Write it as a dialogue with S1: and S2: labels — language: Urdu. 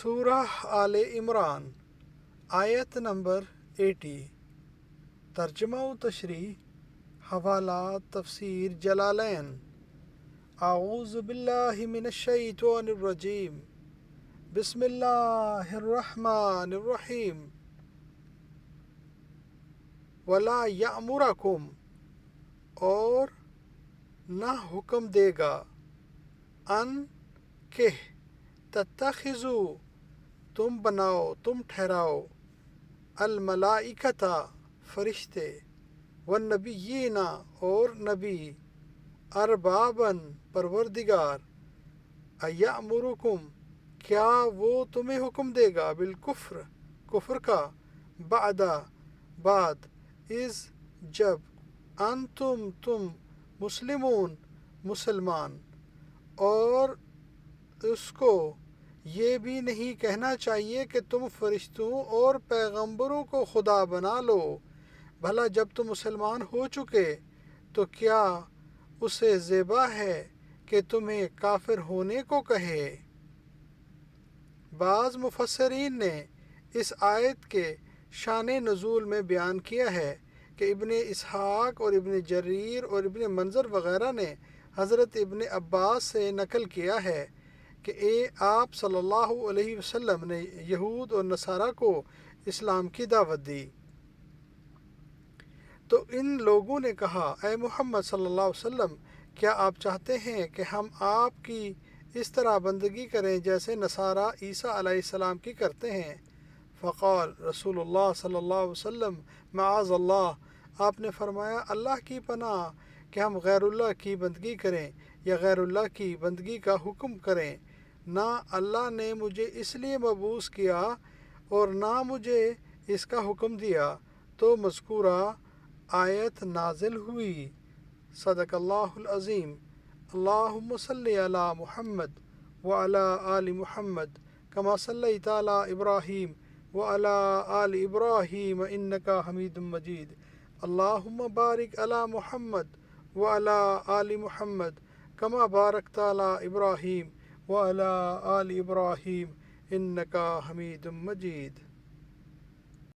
S1: سورہ آل عمران آیت نمبر 80۔ ترجمہ و تشریح، حوالات، تفسیر جلالین۔ اعوذ باللہ من الشیطان الرجیم، بسم اللہ الرحمن الرحیم۔ ولا یأمرکم، اور نہ حکم دے گا، ان کہ تتخذوا، تم بناؤ، تم ٹھہراؤ، الملائکۃ، فرشتے، والنبیین، اور نبی، ارباباً، پروردگار، ایامرکم، کیا وہ تمہیں حکم دے گا، بالکفر، کفر کا، بعد، اذ، جب، انتم، تم، مسلمون، مسلمان۔ اور اس کو یہ بھی نہیں کہنا چاہیے کہ تم فرشتوں اور پیغمبروں کو خدا بنا لو، بھلا جب تم مسلمان ہو چکے تو کیا اسے زیبا ہے کہ تمہیں کافر ہونے کو کہے۔ بعض مفسرین نے اس آیت کے شان نزول میں بیان کیا ہے کہ ابن اسحاق اور ابن جریر اور ابن منظر وغیرہ نے حضرت ابن عباس سے نقل کیا ہے کہ آپ صلی اللہ علیہ وسلم نے یہود اور نصارہ کو اسلام کی دعوت دی، تو ان لوگوں نے کہا، اے محمد صلی اللہ علیہ وسلم، کیا آپ چاہتے ہیں کہ ہم آپ کی اس طرح بندگی کریں جیسے نصارہ عیسیٰ علیہ السلام کی کرتے ہیں؟ فقال رسول اللہ صلی اللہ علیہ وسلم، معاذ اللہ، آپ نے فرمایا، اللہ کی پناہ، کہ ہم غیر اللہ کی بندگی کریں یا غیر اللہ کی بندگی کا حکم کریں۔ نہ اللہ نے مجھے اس لیے مبعوث کیا اور نہ مجھے اس کا حکم دیا۔ تو مذکورہ آیت نازل ہوئی۔ صدق اللہ العظیم۔ اللہم صلی علی محمد وعلی آل محمد کما صلیت علی ابراہیم وعلی آل ابراہیم انکا حمید مجید۔ اللہم بارک علی محمد وعلی آل محمد کما بارکت علی ابراہیم وعلی آل ابراہیم انکا حمید مجید۔